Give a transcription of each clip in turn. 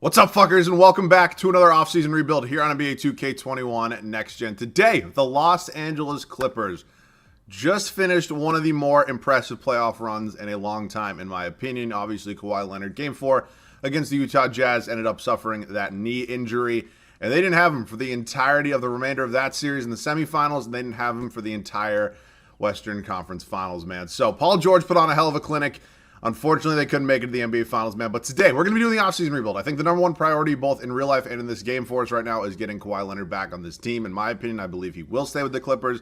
What's up, fuckers, and welcome back to another offseason rebuild here on NBA 2K21 Next Gen. Today, the Los Angeles Clippers just finished one of the more impressive playoff runs in a long time, in my opinion. Obviously, Kawhi Leonard, Game 4 against the Utah Jazz, ended up suffering that knee injury, and they didn't have him for the entirety of the remainder of that series in the semifinals, and they didn't have him for the entire Western Conference Finals, man. So, Paul George put on a hell of a clinic. Unfortunately, they couldn't make it to the NBA Finals, man. But today, we're going to be doing the offseason rebuild. I think the number one priority, both in real life and in this game for us right now, is getting Kawhi Leonard back on this team. In my opinion, I believe he will stay with the Clippers.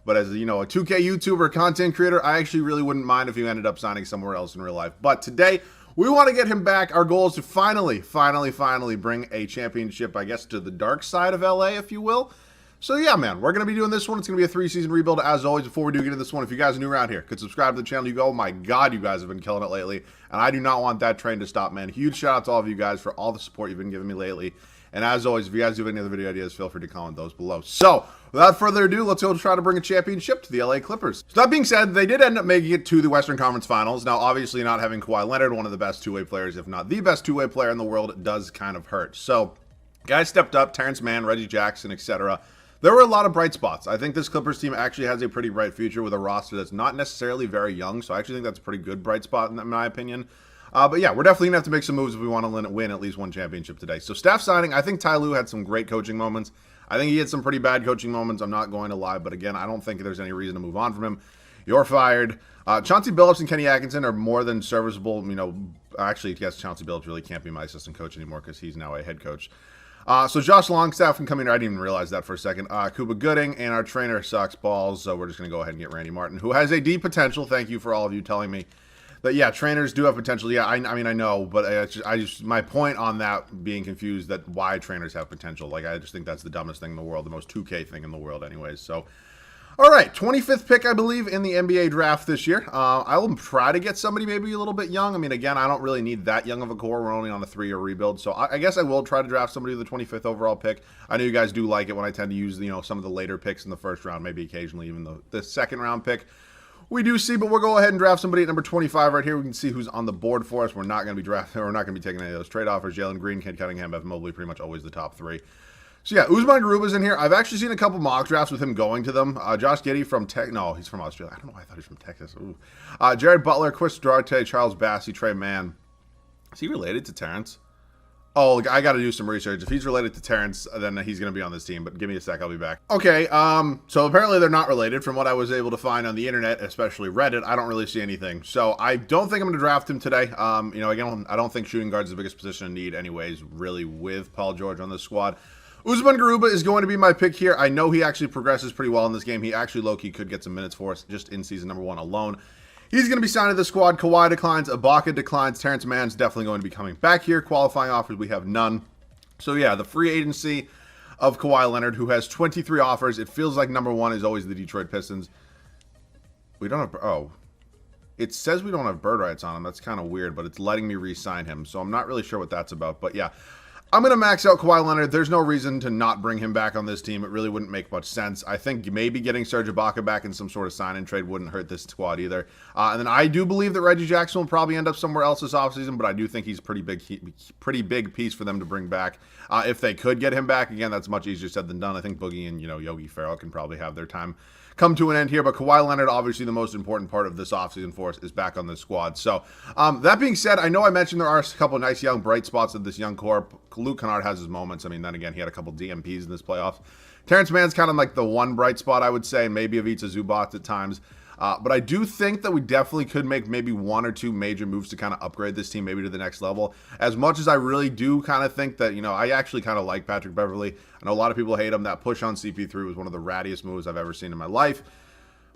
But as, you know, a 2K YouTuber, content creator, I actually really wouldn't mind if he ended up signing somewhere else in real life. But today, we want to get him back. Our goal is to finally bring a championship, I guess, to the dark side of LA, if you will. So yeah, man, we're going to be doing this one. It's going to be a 3-season rebuild. As always, before we do get into this one, if you guys are new around here, could subscribe to the channel. You go, oh my God, you guys have been killing it lately. And I do not want that train to stop, man. Huge shout out to all of you guys for all the support you've been giving me lately. And as always, if you guys do have any other video ideas, feel free to comment those below. So without further ado, let's go try to bring a championship to the LA Clippers. So that being said, they did end up making it to the Western Conference Finals. Now, obviously not having Kawhi Leonard, one of the best two-way players, if not the best two-way player in the world, does kind of hurt. So guys stepped up, Terrence Mann, Reggie Jackson, etc. There were a lot of bright spots. I think this Clippers team actually has a pretty bright future with a roster that's not necessarily very young, so I actually think that's a pretty good bright spot in my opinion. But yeah, we're definitely going to have to make some moves if we want to win at least one championship today. So staff signing, I think Ty Lue had some great coaching moments. I think he had some pretty bad coaching moments, I'm not going to lie, but again, I don't think there's any reason to move on from him. You're fired. Chauncey Billups and Kenny Atkinson are more than serviceable. You know, actually, yes, Chauncey Billups really can't be my assistant coach anymore because he's now a head coach. So Josh Longstaff can come in here. I didn't even realize that for a second. Cuba Gooding, and our trainer sucks balls, so we're just going to go ahead and get Randy Martin, who has a deep potential. Thank you for all of you telling me that, yeah, trainers do have potential. Yeah, I mean, I know, but I just my point on that being confused that why trainers have potential. Like, I just think that's the dumbest thing in the world, the most 2K thing in the world anyways. So, all right, 25th pick, I believe, in the NBA draft this year. I will try to get somebody maybe a little bit young. I mean, again, I don't really need that young of a core. We're only on a 3-year rebuild. So I guess I will try to draft somebody with the 25th overall pick. I know you guys do like it when I tend to use, you know, some of the later picks in the first round, maybe occasionally even the second round pick. We do see, but we'll go ahead and draft somebody at number 25 right here. We can see who's on the board for us. We're not going to be drafting, we're not going to be taking any of those trade offers. Jalen Green, Kent Cunningham, Evan Mobley, pretty much always the top 3. So yeah, Usman Garuba's in here. I've actually seen a couple mock drafts with him going to them. Josh Giddey from no, he's from Australia. I don't know why I thought he was from Texas. Jared Butler, Chris Duarte, Charles Bassey, Trey Mann. Is he related to Terrence? Oh, I got to do some research. If he's related to Terrence, then he's going to be on this team. But give me a sec, I'll be back. Okay, so apparently they're not related. From what I was able to find on the internet, especially Reddit, I don't really see anything. So I don't think I'm going to draft him today. You know, again, I don't think shooting guard is the biggest position in need anyways, really, with Paul George on this squad. Usman Garuba is going to be my pick here. I know he actually progresses pretty well in this game. He actually low-key could get some minutes for us just in season number 1 alone. He's going to be signed to the squad. Kawhi declines. Ibaka declines. Terrence Mann's definitely going to be coming back here. Qualifying offers, we have none. So yeah, the free agency of Kawhi Leonard, who has 23 offers. It feels like number 1 is always the Detroit Pistons. We don't have... Oh. It says we don't have bird rights on him. That's kind of weird, but it's letting me re-sign him. So I'm not really sure what that's about. But yeah, I'm going to max out Kawhi Leonard. There's no reason to not bring him back on this team. It really wouldn't make much sense. I think maybe getting Serge Ibaka back in some sort of sign-in trade wouldn't hurt this squad either. And then I do believe that Reggie Jackson will probably end up somewhere else this offseason, but I do think he's pretty big piece for them to bring back. If they could get him back, again, that's much easier said than done. I think Boogie and, you know, Yogi Ferrell can probably have their time come to an end here, but Kawhi Leonard, obviously the most important part of this offseason for us, is back on this squad. So that being said, I know I mentioned there are a couple of nice young bright spots of this young core. Luke Kennard has his moments. I mean, then again, he had a couple DMPs in this playoffs. Terrence Mann's kind of like the one bright spot, I would say, and maybe Ivica Zubac at times. But I do think that we definitely could make maybe 1 or 2 major moves to kind of upgrade this team maybe to the next level. As much as I really do kind of think that, you know, I actually kind of like Patrick Beverley. I know a lot of people hate him. That push on CP3 was one of the rattiest moves I've ever seen in my life.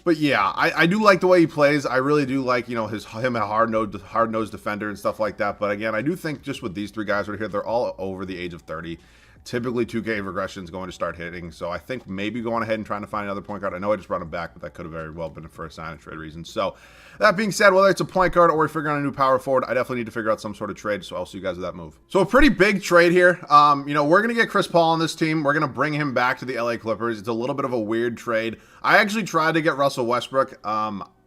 But yeah, I do like the way he plays. I really do like, you know, him a hard-nosed defender and stuff like that. But again, I do think just with these 3 guys right here, they're all over the age of 30. Typically, 2K regression is going to start hitting. So I think maybe going ahead and trying to find another point guard. I know I just brought him back, but that could have very well been for a sign and trade reason. So that being said, whether it's a point guard or we're figuring out a new power forward, I definitely need to figure out some sort of trade. So I'll see you guys with that move. So a pretty big trade here. You know, we're going to get Chris Paul on this team. We're going to bring him back to the LA Clippers. It's a little bit of a weird trade. I actually tried to get Russell Westbrook.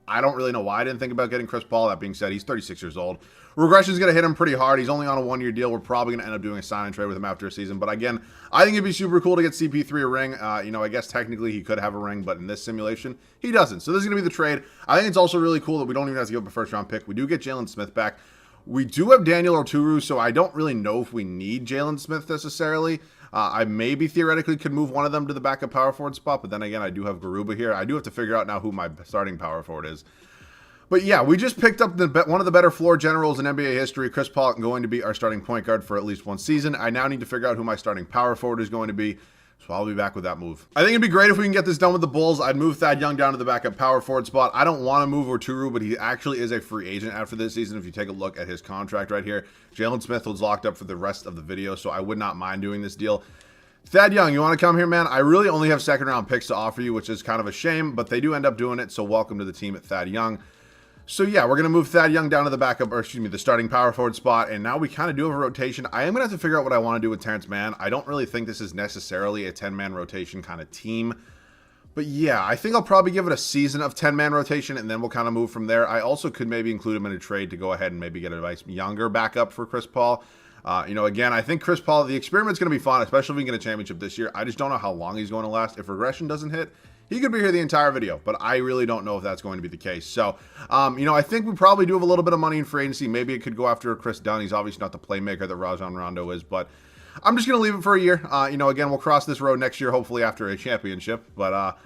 I don't really know why I didn't think about getting Chris Paul. That being said, he's 36 years old. Regression's going to hit him pretty hard. He's only on a 1-year deal. We're probably going to end up doing a sign and trade with him after a season. But again, I think it'd be super cool to get CP3 a ring. You know, I guess technically he could have a ring, but in this simulation, he doesn't. So this is going to be the trade. I think it's also really cool that we don't even have to give up a first-round pick. We do get Jalen Smith back. We do have Daniel Oturu, so I don't really know if we need Jalen Smith necessarily. I maybe theoretically could move one of them to the backup power forward spot, but then again, I do have Garuba here. I do have to figure out now who my starting power forward is. But yeah, we just picked up one of the better floor generals in NBA history. Chris Paul going to be our starting point guard for at least one season. I now need to figure out who my starting power forward is going to be. So I'll be back with that move. I think it'd be great if we can get this done with the Bulls. I'd move Thad Young down to the backup power forward spot. I don't want to move Oturu, but he actually is a free agent after this season. If you take a look at his contract right here, Jalen Smith was locked up for the rest of the video, so I would not mind doing this deal. Thad Young, you want to come here, man? I really only have second-round picks to offer you, which is kind of a shame, but they do end up doing it, so welcome to the team at Thad Young. So yeah, we're going to move Thad Young down to the backup, or excuse me, the starting power forward spot, and now we kind of do have a rotation. I am going to have to figure out what I want to do with Terrence Mann. I don't really think this is necessarily a 10-man rotation kind of team. But yeah, I think I'll probably give it a season of 10-man rotation, and then we'll kind of move from there. I also could maybe include him in a trade to go ahead and maybe get a nice younger backup for Chris Paul. You know, again, I think Chris Paul, the experiment's going to be fun, especially if we can get a championship this year. I just don't know how long he's going to last. If regression doesn't hit, he could be here the entire video, but I really don't know if that's going to be the case. So, you know, I think we probably do have a little bit of money in free agency. Maybe it could go after Chris Dunn. He's obviously not the playmaker that Rajon Rondo is, but I'm just going to leave it for a year. You know, again, we'll cross this road next year, hopefully after a championship, but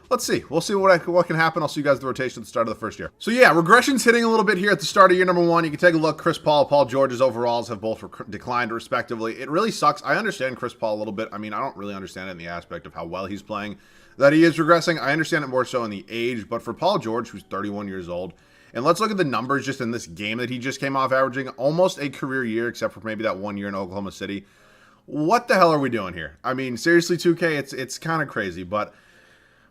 let's see. We'll see what can happen. I'll see you guys at the rotation at the start of the first year. So yeah, regression's hitting a little bit here at the start of year number 1. You can take a look. Chris Paul, Paul George's overalls have both declined respectively. It really sucks. I understand Chris Paul a little bit. I mean, I don't really understand it in the aspect of how well he's playing, that he is regressing. I understand it more so in the age, but for Paul George, who's 31 years old, and let's look at the numbers just in this game that he just came off, averaging almost a career year, except for maybe that 1 year in Oklahoma City. What the hell are we doing here? I mean, seriously, 2K, it's kind of crazy, but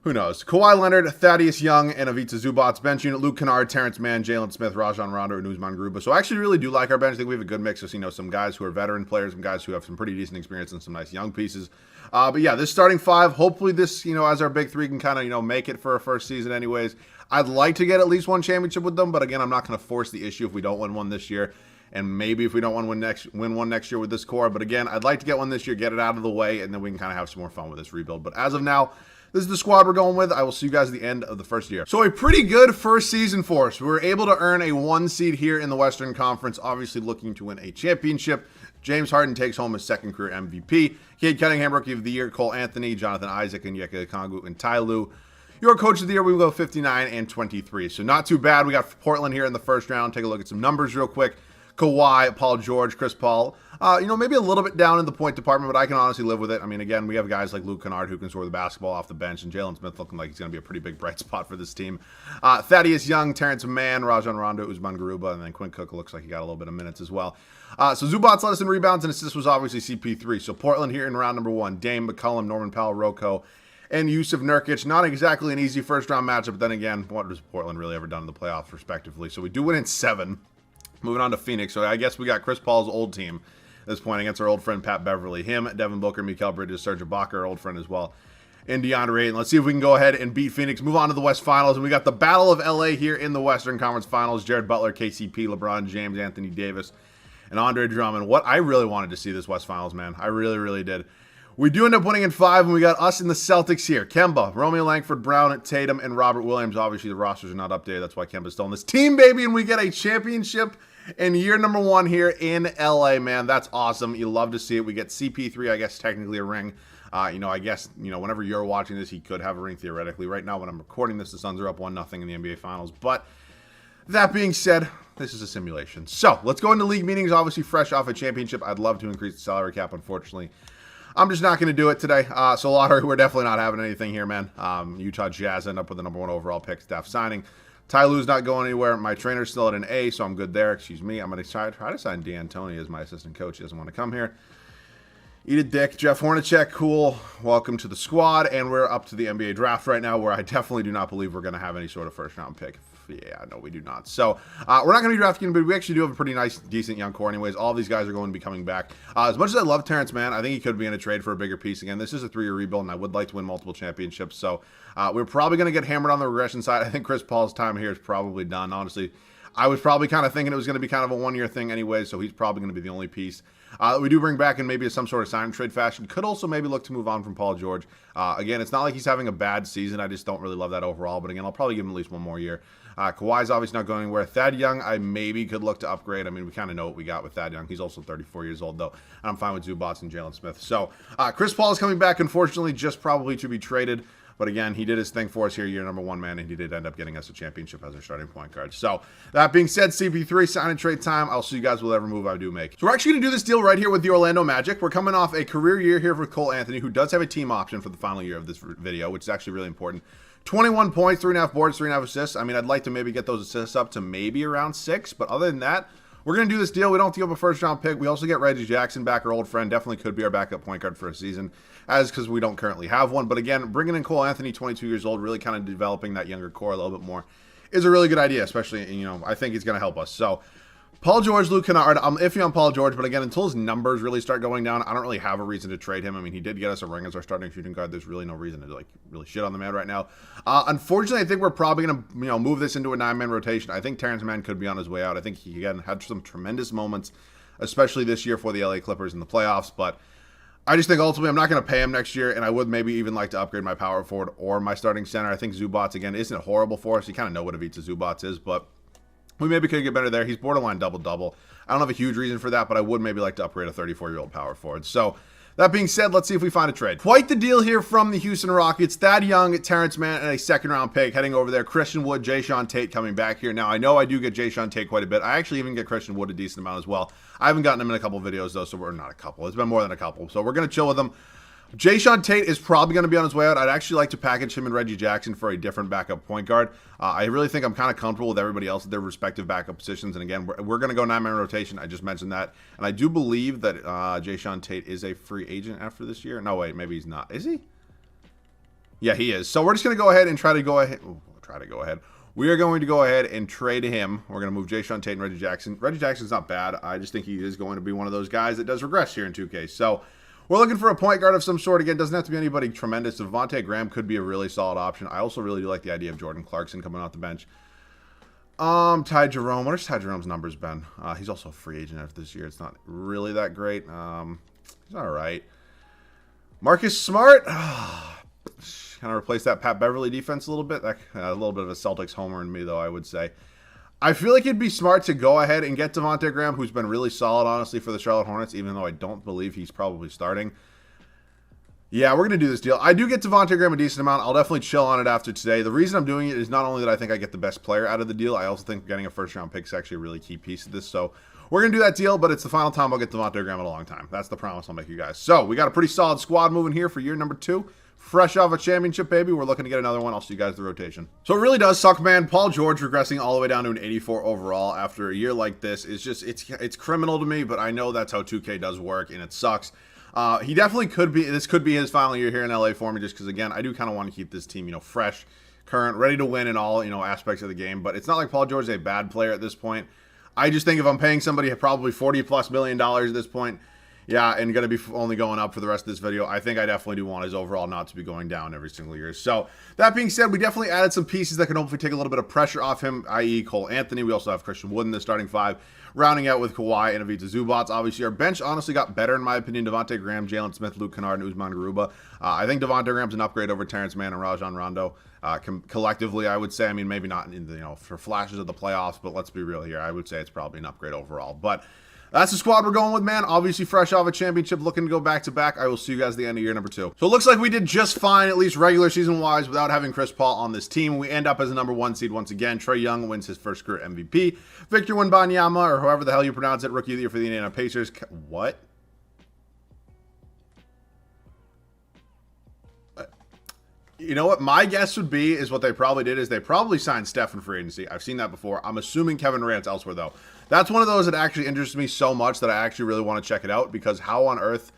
who knows? Kawhi Leonard, Thaddeus Young, and Ivica Zubac's bench unit. Luke Kennard, Terrence Mann, Jalen Smith, Rajon Rondo, and Usman Garuba. So I actually really do like our bench. I think we have a good mix of, you know, some guys who are veteran players, some guys who have some pretty decent experience, and some nice young pieces. But yeah, this starting 5, hopefully this, you know, as our big 3 can kind of, you know, make it for a first season anyways. I'd like to get at least one championship with them, but again, I'm not going to force the issue if we don't win one this year. And maybe if we don't win one next year with this core. But again, I'd like to get one this year, get it out of the way, and then we can kind of have some more fun with this rebuild. But as of now, this is the squad we're going with. I will see you guys at the end of the first year. So a pretty good first season for us. We were able to earn a 1 seed here in the Western Conference, obviously looking to win a championship. James Harden takes home his second career MVP. Cade Cunningham, Rookie of the Year. Cole Anthony, Jonathan Isaac, and Onyeka Okongwu, and Ty Lue. Your Coach of the Year, we will go 59 and 23. So not too bad. We got Portland here in the first round. Take a look at some numbers real quick. Kawhi, Paul George, Chris Paul. You know, maybe a little bit down in the point department, but I can honestly live with it. I mean, again, we have guys like Luke Kennard who can score the basketball off the bench, and Jalen Smith looking like he's going to be a pretty big bright spot for this team. Thaddeus Young, Terrence Mann, Rajon Rondo, Usman Garuba, and then Quinn Cook looks like he got a little bit of minutes as well. So Zubac's led us in rebounds and assists was obviously CP3. So Portland here in round number 1. Dame, McCollum, Norman Powell, Rocco, and Yusuf Nurkic. Not exactly an easy first-round matchup, but then again, what has Portland really ever done in the playoffs, respectively? So we do win in 7. Moving on to Phoenix. So I guess we got Chris Paul's old team at this point against our old friend Pat Beverly. Him, Devin Booker, Mikal Bridges, Serge Ibaka, our old friend as well, and DeAndre Ayton. Let's see if we can go ahead and beat Phoenix. Move on to the West Finals. And we got the Battle of LA here in the Western Conference Finals. Jared Butler, KCP, LeBron James, Anthony Davis, and Andre Drummond. What I really wanted to see this West Finals, man. I really, really did. We do end up winning in 5, and we got us in the Celtics here. Kemba, Romeo Langford, Brown, Tatum, and Robert Williams. Obviously, the rosters are not updated. That's why Kemba's still in this team, baby, and we get a championship in year number 1 here in LA, man. That's awesome. You love to see it. We get CP3, I guess, technically a ring. You know, I guess, you know, whenever you're watching this, he could have a ring theoretically. Right now, when I'm recording this, the Suns are up 1-0 in the NBA Finals. But that being said, this is a simulation. So let's go into league meetings. Obviously, fresh off a championship, I'd love to increase the salary cap. Unfortunately, I'm just not going to do it today. So lottery, we're definitely not having anything here, man. Utah Jazz end up with the number 1 overall pick, staff signing. Ty Lue's not going anywhere. My trainer's still at an A, so I'm good there. Excuse me. I'm going to try to sign D'Antoni as my assistant coach. He doesn't want to come here. Eat a dick. Jeff Hornacek, cool. Welcome to the squad. And we're up to the NBA draft right now, where I definitely do not believe we're going to have any sort of first-round pick. Yeah, no, we do not. So we're not going to be drafting, but we actually do have a pretty nice, decent young core anyways. All these guys are going to be coming back. As much as I love Terrence Mann, I think he could be in a trade for a bigger piece. Again, this is a 3-year rebuild, and I would like to win multiple championships. So we're probably going to get hammered on the regression side. I think Chris Paul's time here is probably done, honestly. I was probably kind of thinking it was going to be kind of a 1-year thing anyway, so he's probably going to be the only piece we do bring back in maybe some sort of sign and trade fashion. Could also maybe look to move on from Paul George. Again, it's not like he's having a bad season. I just don't really love that overall. But again, I'll probably give him at least one more year. Kawhi's obviously not going anywhere. Thad Young, I maybe could look to upgrade. I mean, we kind of know what we got with Thad Young. He's also 34 years old, though. And I'm fine with Zubats and Jalen Smith. So Chris Paul is coming back, unfortunately, just probably to be traded. But again, he did his thing for us here, year number 1, man, and he did end up getting us a championship as our starting point guard. So, that being said, CP3, sign and trade time. I'll see you guys with whatever move I do make. So, we're actually going to do this deal right here with the Orlando Magic. We're coming off a career year here for Cole Anthony, who does have a team option for the final year of this video, which is actually really important. 21 points, 3.5 boards, 3.5 assists. I mean, I'd like to maybe get those assists up to maybe around 6, but other than that, we're going to do this deal. We don't have to give up a first-round pick. We also get Reggie Jackson back, our old friend. Definitely could be our backup point guard for a season, as because we don't currently have one. But again, bringing in Cole Anthony, 22 years old, really kind of developing that younger core a little bit more is a really good idea, especially, you know, I think he's going to help us. So, Paul George, Luke Kennard, I'm iffy on Paul George, but again, until his numbers really start going down, I don't really have a reason to trade him. I mean, he did get us a ring as our starting shooting guard. There's really no reason to, like, really shit on the man right now. Unfortunately, I think we're probably going to, you know, move this into a 9-man rotation. I think Terrence Mann could be on his way out. I think he, again, had some tremendous moments, especially this year for the LA Clippers in the playoffs, but I just think ultimately I'm not going to pay him next year, and I would maybe even like to upgrade my power forward or my starting center. I think Zubats, again, isn't horrible for us. You kind of know what Ivica Zubats is, but we maybe could get better there. He's borderline double-double. I don't have a huge reason for that, but I would maybe like to upgrade a 34-year-old power forward. So, that being said, let's see if we find a trade. Quite the deal here from the Houston Rockets. Thad Young, Terrence Mann, and a second-round pick heading over there. Christian Wood, Jayshawn Tate coming back here. Now, I know I do get Jayshawn Tate quite a bit. I actually even get Christian Wood a decent amount as well. I haven't gotten him in a couple videos, though, so we're not a couple. It's been more than a couple, so we're going to chill with him. Jayshawn Tate is probably going to be on his way out. I'd actually like to package him and Reggie Jackson for a different backup point guard. I really think I'm kind of comfortable with everybody else at their respective backup positions. And again, we're going to go 9-man rotation. I just mentioned that. And I do believe that Jayshawn Tate is a free agent after this year. No, wait, maybe he's not. Is he? Yeah, he is. So we're just going to go ahead and try to go ahead. We are going to go ahead and trade him. We're going to move Jayshawn Tate and Reggie Jackson. Reggie Jackson's not bad. I just think he is going to be one of those guys that does regress here in 2K. So we're looking for a point guard of some sort. Again, doesn't have to be anybody tremendous. Devontae Graham could be a really solid option. I also really do like the idea of Jordan Clarkson coming off the bench. Ty Jerome. What has Ty Jerome's numbers been? He's also a free agent after this year. It's not really that great. He's all right. Marcus Smart. Kind of replace that Pat Beverly defense a little bit. A little bit of a Celtics homer in me, though, I would say. I feel like it'd be smart to go ahead and get Devontae Graham, who's been really solid, honestly, for the Charlotte Hornets, even though I don't believe he's probably starting. Yeah, we're going to do this deal. I do get Devontae Graham a decent amount. I'll definitely chill on it after today. The reason I'm doing it is not only that I think I get the best player out of the deal, I also think getting a first-round pick is actually a really key piece of this. So we're going to do that deal, but it's the final time I'll get Devontae Graham in a long time. That's the promise I'll make you guys. So we got a pretty solid squad moving here for year number 2. Fresh off a championship, baby. We're looking to get another one. I'll see you guys in the rotation. So it really does suck, man. Paul George regressing all the way down to an 84 overall after a year like this is just, it's criminal to me, but I know that's how 2K does work, and it sucks. He definitely could be, this could be his final year here in LA for me, just because, again, I do kind of want to keep this team, you know, fresh, current, ready to win in all, you know, aspects of the game. But it's not like Paul George is a bad player at this point. I just think if I'm paying somebody probably $40+ million at this point, yeah, and going to be only going up for the rest of this video, I think I definitely do want his overall not to be going down every single year. So, that being said, we definitely added some pieces that can hopefully take a little bit of pressure off him, i.e. Cole Anthony. We also have Christian Wood in the starting 5, rounding out with Kawhi and Ivica Zubats. Obviously, our bench honestly got better, in my opinion. Devontae Graham, Jalen Smith, Luke Kennard, and Usman Garuba. I think Devontae Graham's an upgrade over Terrence Mann and Rajon Rondo. Collectively, I would say, I mean, maybe not in the, you know, for flashes of the playoffs, but let's be real here. I would say it's probably an upgrade overall. But that's the squad we're going with, man. Obviously, fresh off a championship, looking to go back-to-back. I will see you guys at the end of year number 2. So it looks like we did just fine, at least regular season-wise, without having Chris Paul on this team. We end up as a number 1 seed once again. Trae Young wins his first career MVP. Victor Wembanyama, or however the hell you pronounce it, Rookie of the Year for the Indiana Pacers. What? You know what my guess would be is what they probably did is they probably signed Steph in free agency. I've seen that before. I'm assuming Kevin Durant's elsewhere, though. That's one of those that actually interests me so much that I actually really want to check it out, because how on earth,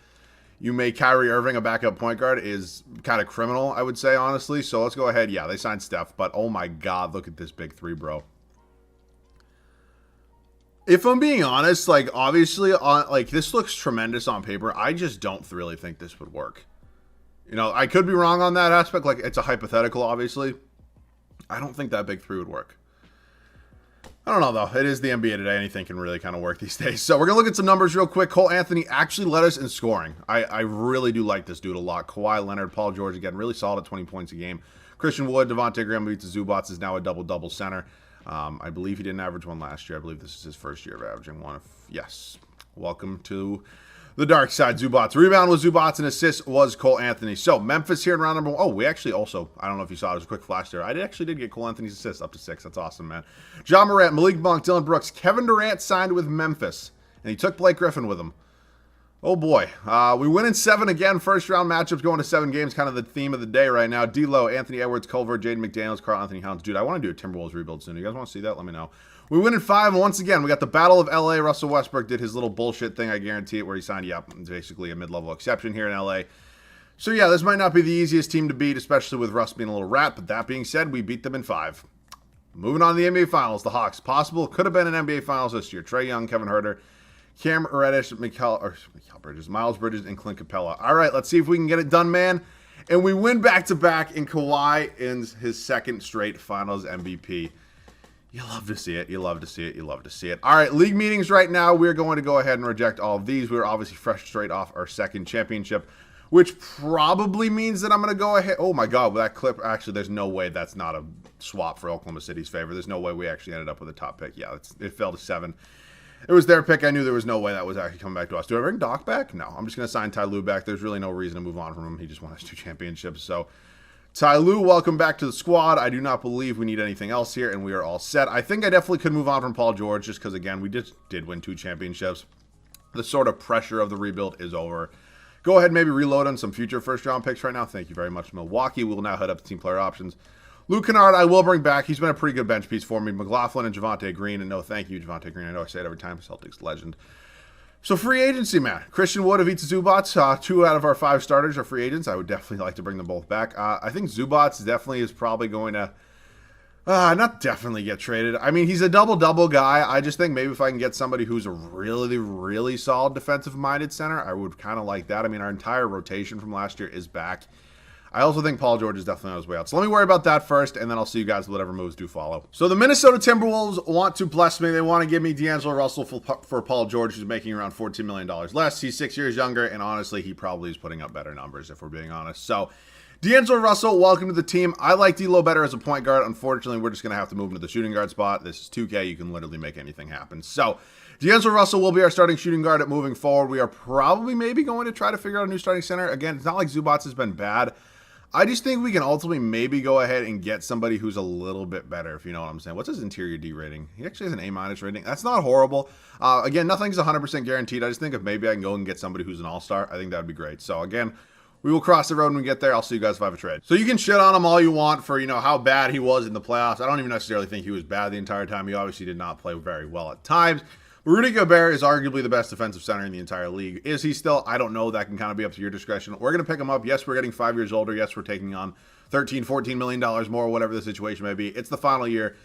you make Kyrie Irving a backup point guard is kind of criminal, I would say, honestly. So let's go ahead. Yeah, they signed Steph, but oh my God, look at this big three, bro. If I'm being honest, like, obviously, like, this looks tremendous on paper. I just don't really think this would work. You know, I could be wrong on that aspect. Like, it's a hypothetical, obviously. I don't think that big three would work. I don't know, though. It is the NBA today. Anything can really kind of work these days. So we're going to look at some numbers real quick. Cole Anthony actually led us in scoring. I really do like this dude a lot. Kawhi Leonard, Paul George, again, really solid at 20 points a game. Christian Wood, Devontae Graham, beats Zubats, is now a double-double center. I believe he didn't average one last year. I believe this is his first year of averaging one. Yes. Welcome to the dark side, Zubats. Rebound was Zubats, and assist was Cole Anthony. So, Memphis here in round number one. Oh, we actually also, I don't know if you saw it, was a quick flash there. I actually did get Cole Anthony's assist up to 6. That's awesome, man. John Morant, Malik Monk, Dylan Brooks. Kevin Durant signed with Memphis, and he took Blake Griffin with him. Oh, boy. We win in 7 again. First round matchups going to 7 games. Kind of the theme of the day right now. D'Lo, Anthony Edwards, Culver, Jaden McDaniels, Karl Anthony Towns. Dude, I want to do a Timberwolves rebuild soon. You guys want to see that? Let me know. We win in 5. And once again, we got the Battle of LA. Russell Westbrook did his little bullshit thing, I guarantee it, where he signed, basically a mid-level exception here in LA. So, yeah, this might not be the easiest team to beat, especially with Russ being a little rat. But that being said, we beat them in 5. Moving on to the NBA Finals. The Hawks. Possible. Could have been an NBA Finals this year. Trae Young, Kevin Huerter, Cam Reddish, Miles Bridges, and Clint Capella. All right, let's see if we can get it done, man. And we win back-to-back, and Kawhi ends his second straight Finals MVP. You love to see it. You love to see it. You love to see it. All right, league meetings right now. We're going to go ahead and reject all of these. We're obviously fresh straight off our second championship, which probably means that I'm going to go ahead. Oh, my God, with that clip. Actually, there's no way that's not a swap for Oklahoma City's favor. There's no way we actually ended up with a top pick. Yeah, it fell to 7. It was their pick. I knew there was no way that was actually coming back to us. Do I bring Doc back? No. I'm just going to sign Ty Lue back. There's really no reason to move on from him. He just won us 2 championships. So, Ty Lue, welcome back to the squad. I do not believe we need anything else here, and we are all set. I think I definitely could move on from Paul George just because, again, we just did win 2 championships. The sort of pressure of the rebuild is over. Go ahead and maybe reload on some future first-round picks right now. Thank you very much, Milwaukee. We will now head up to team player options. Luke Kennard, I will bring back. He's been a pretty good bench piece for me. McLaughlin and Javonte Green. And no, thank you, Javonte Green. I know I say it every time. Celtics legend. So free agency, man. Christian Wood, Ivica Zubats. 2 out of our 5 starters are free agents. I would definitely like to bring them both back. I think Zubats definitely is probably going to, not definitely get traded. I mean, he's a double-double guy. I just think maybe if I can get somebody who's a really, really solid defensive-minded center, I would kind of like that. I mean, our entire rotation from last year is back. I also think Paul George is definitely on his way out. So let me worry about that first, and then I'll see you guys with whatever moves do follow. So the Minnesota Timberwolves want to bless me. They want to give me D'Angelo Russell for Paul George, who's making around $14 million less. He's 6 years younger, and honestly, he probably is putting up better numbers, if we're being honest. So D'Angelo Russell, welcome to the team. I like D'Lo better as a point guard. Unfortunately, we're just going to have to move him to the shooting guard spot. This is 2K. You can literally make anything happen. So D'Angelo Russell will be our starting shooting guard at moving forward. We are probably maybe going to try to figure out a new starting center. Again, it's not like Zubats has been bad. I just think we can ultimately maybe go ahead and get somebody who's a little bit better, if you know what I'm saying. What's his interior D rating? He actually has an A- rating. That's not horrible. Again, nothing's 100% guaranteed. I just think if maybe I can go and get somebody who's an all-star, I think that would be great. So, again, we will cross the road when we get there. I'll see you guys if I have a trade. So you can shit on him all you want for, how bad he was in the playoffs. I don't even necessarily think he was bad the entire time. He obviously did not play very well at times. Rudy Gobert is arguably the best defensive center in the entire league. Is he still? I don't know. That can kind of be up to your discretion. We're going to pick him up. Yes, we're getting 5 years older. Yes, we're taking on $13-14 million more, whatever the situation may be. It's the final year.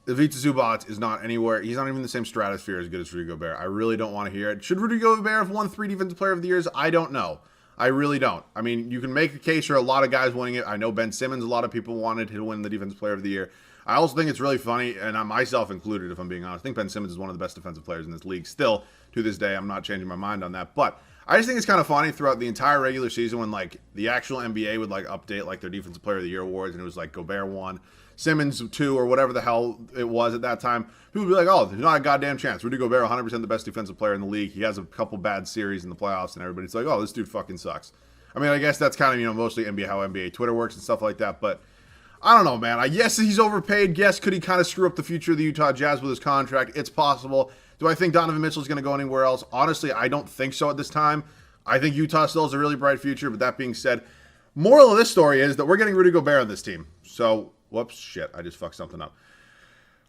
Ivica Zubats is not anywhere. He's not even in the same stratosphere as good as Rudy Gobert. I really don't want to hear it. Should Rudy Gobert have won 3 Defensive Player of the Years? I don't know. I really don't. I mean, you can make a case for a lot of guys winning it. I know Ben Simmons, a lot of people wanted to win the Defensive Player of the Year. I also think it's really funny, and I'm myself included, if I'm being honest. I think Ben Simmons is one of the best defensive players in this league. Still, to this day, I'm not changing my mind on that. But I just think it's kind of funny throughout the entire regular season when, the actual NBA would, update, their Defensive Player of the Year awards, and it was, Gobert 1, Simmons 2, or whatever the hell it was at that time. People would be like, oh, there's not a goddamn chance. Rudy Gobert, 100% the best defensive player in the league. He has a couple bad series in the playoffs, and everybody's like, oh, this dude fucking sucks. I mean, I guess that's kind of, mostly NBA, how NBA Twitter works and stuff like that, but I don't know, man. Yes, he's overpaid. Yes, could he kind of screw up the future of the Utah Jazz with his contract? It's possible. Do I think Donovan Mitchell is going to go anywhere else? Honestly, I don't think so at this time. I think Utah still has a really bright future, but that being said, moral of this story is that we're getting Rudy Gobert on this team. So, whoops, shit, I just fucked something up.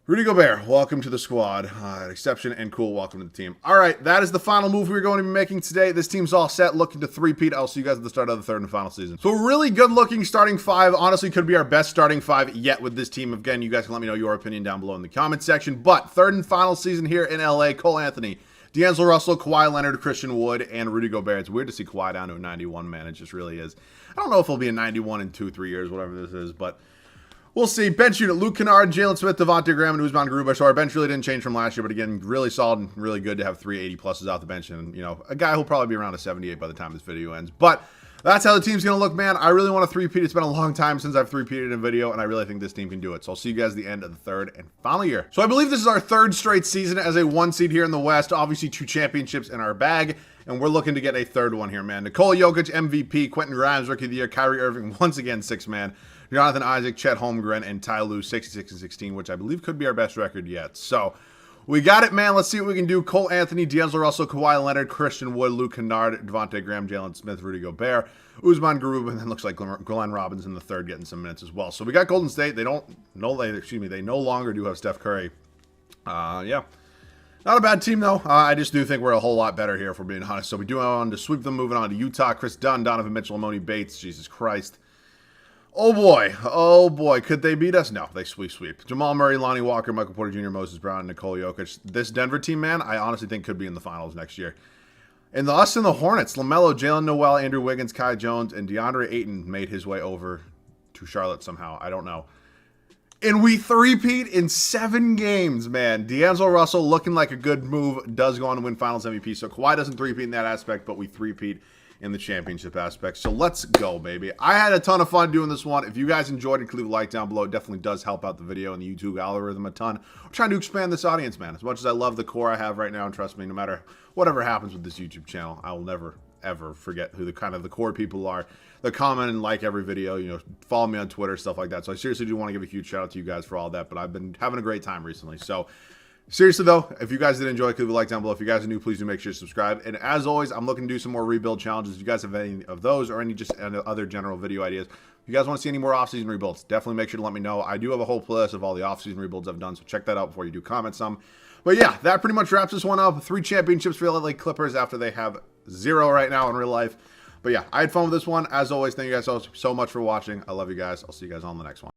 Rudy Gobert, welcome to the squad. Exception and cool, welcome to the team. All right, that is the final move we're going to be making today. This team's all set, looking to three-peat. I'll see you guys at the start of the third and final season. So a really good-looking starting five. Honestly, could be our best starting five yet with this team. Again, you guys can let me know your opinion down below in the comment section. But third and final season here in LA, Cole Anthony, D'Angelo Russell, Kawhi Leonard, Christian Wood, and Rudy Gobert. It's weird to see Kawhi down to a 91, man. It just really is. I don't know if he'll be a 91 in 2-3 years, whatever this is, but we'll see. Bench unit, Luke Kennard, Jalen Smith, Devontae Graham, and Usman Garuba. So our bench really didn't change from last year, but again, really solid and really good to have 380 pluses off the bench. And, you know, a guy who'll probably be around a 78 by the time this video ends. But that's how the team's going to look, man. I really want to three-peat. It's been a long time since I've three-peated in a video, and I really think this team can do it. So I'll see you guys at the end of the third and final year. So I believe this is our third straight season as a one seed here in the West. Obviously, 2 championships in our bag, and we're looking to get a third one here, man. Nikola Jokic, MVP. Quentin Grimes, Rookie of the Year. Kyrie Irving, once again, 6-man. Jonathan Isaac, Chet Holmgren, and Ty Lue, 66-16, which I believe could be our best record yet. So we got it, man. Let's see what we can do. Cole Anthony, D'Angelo Russell, Kawhi Leonard, Christian Wood, Luke Kennard, Devontae Graham, Jalen Smith, Rudy Gobert, Usman Garuba, and then looks like Glenn Robinson the third getting some minutes as well. So we got Golden State. They no longer do have Steph Curry. Yeah. Not a bad team, though. I just do think we're a whole lot better here, if we're being honest. So we do want to sweep them, moving on to Utah. Chris Dunn, Donovan Mitchell, Amoni Bates. Jesus Christ. Oh boy, could they beat us? No, they sweep. Jamal Murray, Lonnie Walker, Michael Porter Jr., Moses Brown, and Nikola Jokic. This Denver team, man, I honestly think could be in the finals next year. And us and the Hornets, LaMelo, Jalen Noel, Andrew Wiggins, Kai Jones, and DeAndre Ayton made his way over to Charlotte somehow. I don't know. And we three-peat in 7 games, man. D'Angelo Russell looking like a good move, does go on to win Finals MVP. So Kawhi doesn't three-peat in that aspect, but we three-peat in the championship aspect. So let's go, baby. I had a ton of fun doing this one. If you guys enjoyed it, leave a like down below. It definitely does help out the video and the YouTube algorithm a ton. I'm trying to expand this audience, man. As much as I love the core I have right now, and trust me, no matter whatever happens with this YouTube channel, I will never ever forget who the core people are. They comment and like every video, you know, follow me on Twitter, stuff like that. So I seriously do want to give a huge shout out to you guys for all that, but I've been having a great time recently. So seriously, though, if you guys did enjoy, leave a like down below. If you guys are new, please do make sure to subscribe. And as always, I'm looking to do some more rebuild challenges. If you guys have any of those or any just other general video ideas, if you guys want to see any more off-season rebuilds, definitely make sure to let me know. I do have a whole playlist of all the off-season rebuilds I've done, so check that out before you do comment some. But yeah, that pretty much wraps this one up. 3 championships for the LA Clippers after they have 0 right now in real life. But yeah, I had fun with this one. As always, thank you guys so much for watching. I love you guys. I'll see you guys on the next one.